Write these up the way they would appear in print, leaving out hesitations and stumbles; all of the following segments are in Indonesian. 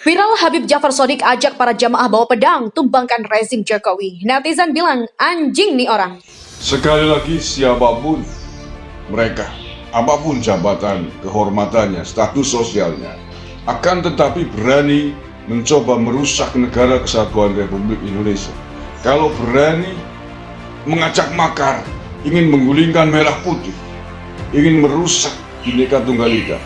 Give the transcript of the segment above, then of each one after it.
Viral Habib Jafar Shadiq ajak para jamaah bawa pedang tumbangkan rezim Jokowi. Netizen bilang anjing nih orang. Sekali lagi siapapun mereka, apapun jabatan, kehormatannya, status sosialnya, akan tetapi berani mencoba merusak negara kesatuan Republik Indonesia. Kalau berani mengacak makar, ingin menggulingkan merah putih, ingin merusak Bhinneka Tunggal Ika,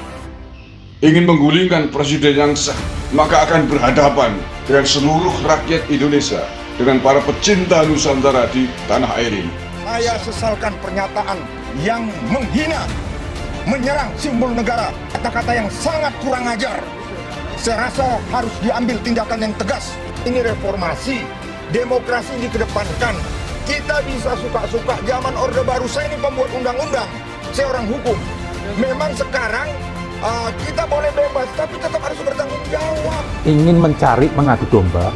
ingin menggulingkan presiden yang sah, maka akan berhadapan dengan seluruh rakyat Indonesia, dengan para pecinta Nusantara di tanah air ini. Saya sesalkan pernyataan yang menghina, menyerang simbol negara, kata-kata yang sangat kurang ajar. Saya rasa harus diambil tindakan yang tegas. Ini reformasi, demokrasi dikedepankan. Kita bisa suka-suka, zaman Orde Baru. Saya ini pembuat undang-undang, saya orang hukum. Memang sekarang kita boleh bebas, tapi tetap harus bertanggung jawab. Ingin mencari mengadu domba,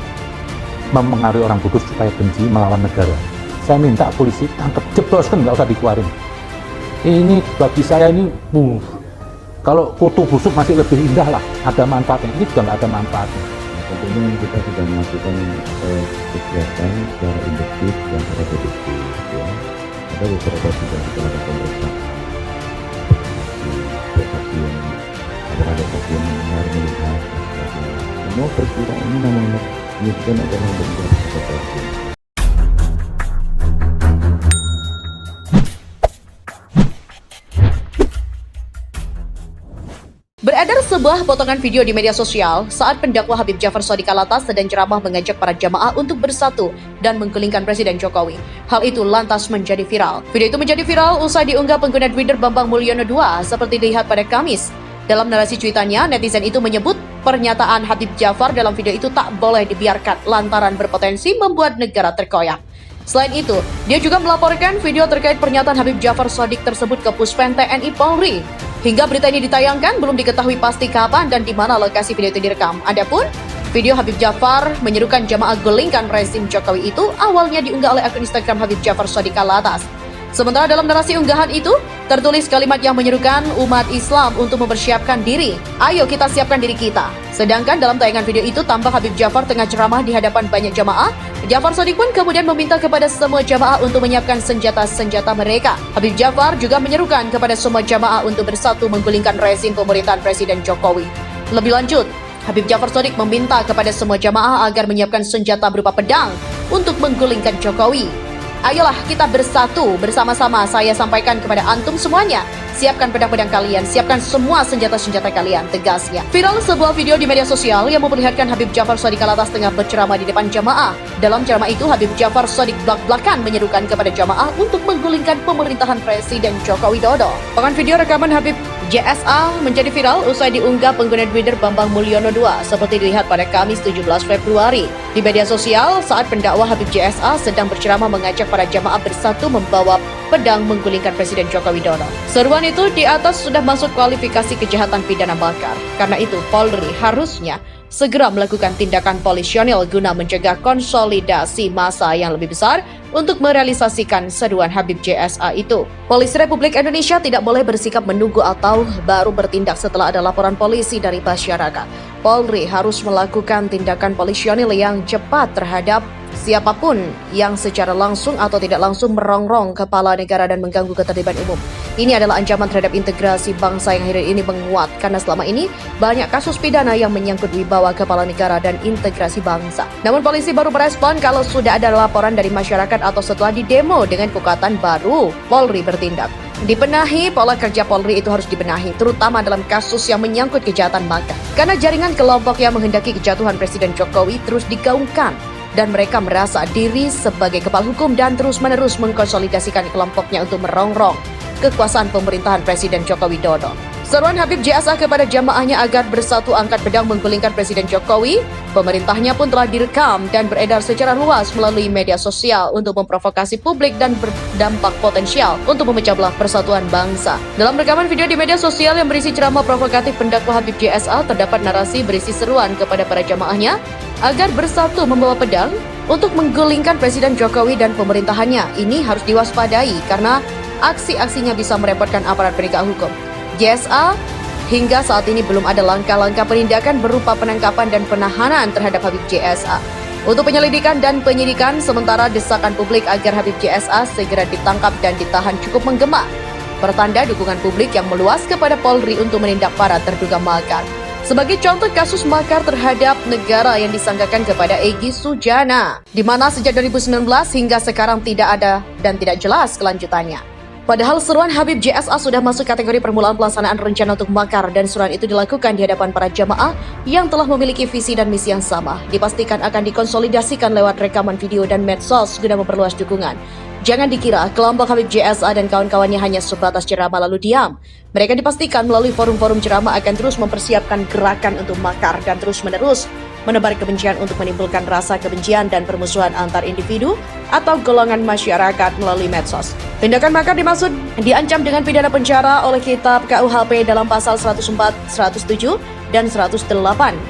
mempengaruhi orang kudus supaya benci melawan negara. Saya minta polisi tangkap, jebloskan, nggak usah dikeluarin. Ini bagi saya ini, kalau kutu busuk masih lebih indah lah, ada manfaatnya. Ini juga nggak ada manfaatnya. Tentunya kita sudah melakukan kegiatan secara induktif dan secara deduktif. Ya. Ada beberapa juga kita lakukan pemeriksaan. Ada saksi yang mendengar, melihat, semua peristiwa ini namanya menunjukkan adalah bentuk sesuatu. Beredar sebuah potongan video di media sosial saat pendakwa Habib Jafar Shadiq Alatas sedang ceramah mengajak para jamaah untuk bersatu dan menggulingkan Presiden Jokowi. Hal itu lantas menjadi viral. Video itu menjadi viral usai diunggah pengguna Twitter Bambang Mulyono 2 seperti dilihat pada Kamis. Dalam narasi cuitannya, netizen itu menyebut pernyataan Habib Jafar dalam video itu tak boleh dibiarkan lantaran berpotensi membuat negara terkoyak. Selain itu, dia juga melaporkan video terkait pernyataan Habib Jafar Shadiq tersebut ke Puspen TNI Polri. Hingga berita ini ditayangkan, belum diketahui pasti kapan dan di mana lokasi video itu direkam. Adapun video Habib Jafar menyerukan jamaah gulingkan rezim Jokowi itu awalnya diunggah oleh akun Instagram Habib Jafar Shadiq Alatas. Sementara dalam narasi unggahan itu, tertulis kalimat yang menyerukan umat Islam untuk mempersiapkan diri. Ayo kita siapkan diri kita. Sedangkan dalam tayangan video itu tampak Habib Jafar tengah ceramah di hadapan banyak jamaah. Jafar Shadiq pun kemudian meminta kepada semua jamaah untuk menyiapkan senjata-senjata mereka. Habib Jafar juga menyerukan kepada semua jamaah untuk bersatu menggulingkan rezim pemerintahan Presiden Jokowi. Lebih lanjut, Habib Jafar Shadiq meminta kepada semua jamaah agar menyiapkan senjata berupa pedang untuk menggulingkan Jokowi. Ayolah kita bersatu bersama-sama, saya sampaikan kepada antum semuanya. Siapkan pedang-pedang kalian, siapkan semua senjata-senjata kalian, tegasnya. Viral sebuah video di media sosial yang memperlihatkan Habib Jafar Shadiq Alatas tengah berceramah di depan jamaah. Dalam ceramah itu, Habib Jafar Shadiq blak-blakan menyerukan kepada jamaah untuk menggulingkan pemerintahan Presiden Joko Widodo. Potongan video rekaman Habib JSA menjadi viral usai diunggah pengguna Twitter Bambang Mulyono 2 seperti dilihat pada Kamis 17 Februari. Di media sosial, saat pendakwa Habib JSA sedang berceramah mengajak para jamaah bersatu membawa pedang menggulingkan Presiden Joko Widodo. Seruan itu di atas sudah masuk kualifikasi kejahatan pidana makar. Karena itu, Polri harusnya segera melakukan tindakan polisionil guna mencegah konsolidasi massa yang lebih besar untuk merealisasikan seruan Habib JSA itu. Polisi Republik Indonesia tidak boleh bersikap menunggu atau baru bertindak setelah ada laporan polisi dari masyarakat. Polri harus melakukan tindakan polisionil yang cepat terhadap siapapun yang secara langsung atau tidak langsung merongrong kepala negara dan mengganggu ketertiban umum. Ini adalah ancaman terhadap integrasi bangsa yang akhir ini menguat karena selama ini banyak kasus pidana yang menyangkut wibawa kepala negara dan integrasi bangsa. Namun polisi baru merespon kalau sudah ada laporan dari masyarakat atau setelah didemo dengan kekuatan baru, Polri bertindak. Dibenahi, pola kerja Polri itu harus dibenahi, terutama dalam kasus yang menyangkut kejahatan makar. Karena jaringan kelompok yang menghendaki kejatuhan Presiden Jokowi terus digaungkan. Dan mereka merasa diri sebagai kepala hukum dan terus-menerus mengkonsolidasikan kelompoknya untuk merongrong kekuasaan pemerintahan Presiden Joko Widodo. Seruan Habib JSA kepada jamaahnya agar bersatu angkat pedang menggulingkan Presiden Jokowi, pemerintahnya pun telah direkam dan beredar secara luas melalui media sosial untuk memprovokasi publik dan berdampak potensial untuk memecah belah persatuan bangsa. Dalam rekaman video di media sosial yang berisi ceramah provokatif pendakwa Habib JSA, terdapat narasi berisi seruan kepada para jamaahnya agar bersatu membawa pedang untuk menggulingkan Presiden Jokowi dan pemerintahannya. Ini harus diwaspadai karena aksi-aksinya bisa merepotkan aparat penegak hukum. JSA hingga saat ini belum ada langkah-langkah penindakan berupa penangkapan dan penahanan terhadap Habib JSA. Untuk penyelidikan dan penyidikan, sementara desakan publik agar Habib JSA segera ditangkap dan ditahan cukup menggema. Pertanda dukungan publik yang meluas kepada Polri untuk menindak para terduga makar. Sebagai contoh kasus makar terhadap negara yang disangkakan kepada Egy Sujana, di mana sejak 2019 hingga sekarang tidak ada dan tidak jelas kelanjutannya. Padahal seruan Habib JSA sudah masuk kategori permulaan pelaksanaan rencana untuk makar dan seruan itu dilakukan di hadapan para jamaah yang telah memiliki visi dan misi yang sama. Dipastikan akan dikonsolidasikan lewat rekaman video dan medsos guna memperluas dukungan. Jangan dikira kelompok Habib JSA dan kawan-kawannya hanya sebatas ceramah lalu diam. Mereka dipastikan melalui forum-forum ceramah akan terus mempersiapkan gerakan untuk makar dan terus-menerus menebar kebencian untuk menimbulkan rasa kebencian dan permusuhan antar individu atau golongan masyarakat melalui medsos. Tindakan makar dimaksud diancam dengan pidana penjara oleh Kitab KUHP dalam pasal 104, 107, dan 108.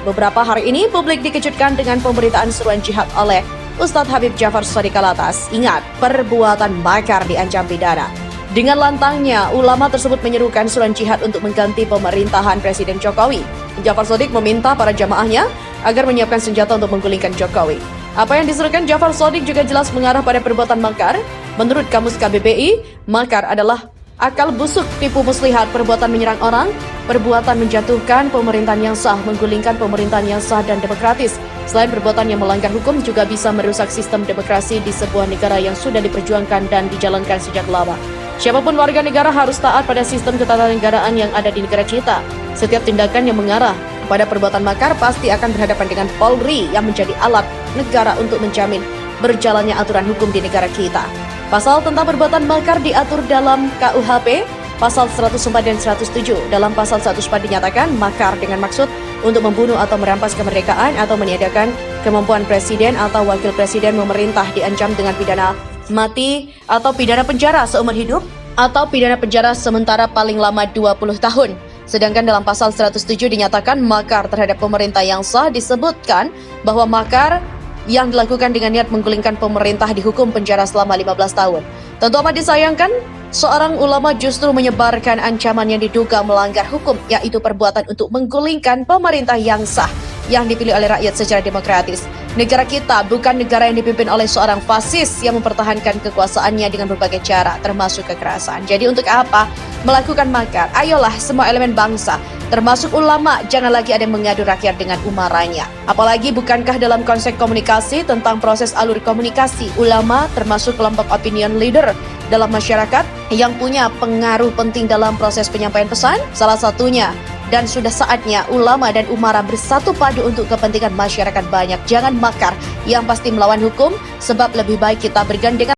Beberapa hari ini publik dikejutkan dengan pemberitaan seruan jihad oleh Ustadz Habib Jafar Shadiq Alatas. Ingat, perbuatan makar diancam pidana. Dengan lantangnya, ulama tersebut menyerukan seruan jihad untuk mengganti pemerintahan Presiden Jokowi. Jafar Shadiq meminta para jamaahnya agar menyiapkan senjata untuk menggulingkan Jokowi. Apa yang diserukan Jafar Shadiq juga jelas mengarah pada perbuatan makar. Menurut Kamus KBBI, makar adalah akal busuk, tipu muslihat, perbuatan menyerang orang, perbuatan menjatuhkan pemerintahan yang sah, menggulingkan pemerintahan yang sah dan demokratis. Selain perbuatan yang melanggar hukum, juga bisa merusak sistem demokrasi di sebuah negara yang sudah diperjuangkan dan dijalankan sejak lama. Siapapun warga negara harus taat pada sistem ketatanegaraan yang ada di negara kita. Setiap tindakan yang mengarah pada perbuatan makar pasti akan berhadapan dengan Polri yang menjadi alat negara untuk menjamin berjalannya aturan hukum di negara kita. Pasal tentang perbuatan makar diatur dalam KUHP, pasal 104 dan 107. Dalam pasal 104 dinyatakan makar dengan maksud untuk membunuh atau merampas kemerdekaan atau meniadakan kemampuan presiden atau wakil presiden memerintah diancam dengan pidana mati atau pidana penjara seumur hidup atau pidana penjara sementara paling lama 20 tahun. Sedangkan dalam pasal 107 dinyatakan makar terhadap pemerintah yang sah, disebutkan bahwa makar yang dilakukan dengan niat menggulingkan pemerintah dihukum penjara selama 15 tahun. Tentu amat disayangkan, seorang ulama justru menyebarkan ancaman yang diduga melanggar hukum, yaitu perbuatan untuk menggulingkan pemerintah yang sah, yang dipilih oleh rakyat secara demokratis. Negara kita bukan negara yang dipimpin oleh seorang fasis yang mempertahankan kekuasaannya dengan berbagai cara, termasuk kekerasan. Jadi untuk apa melakukan makar? Ayolah semua elemen bangsa, termasuk ulama, jangan lagi ada yang mengadu rakyat dengan umarannya. Apalagi bukankah dalam konsep komunikasi tentang proses alur komunikasi, ulama termasuk kelompok opinion leader dalam masyarakat yang punya pengaruh penting dalam proses penyampaian pesan? Salah satunya, dan sudah saatnya ulama dan umara bersatu padu untuk kepentingan masyarakat banyak. Jangan makar yang pasti melawan hukum, sebab lebih baik kita bergandengan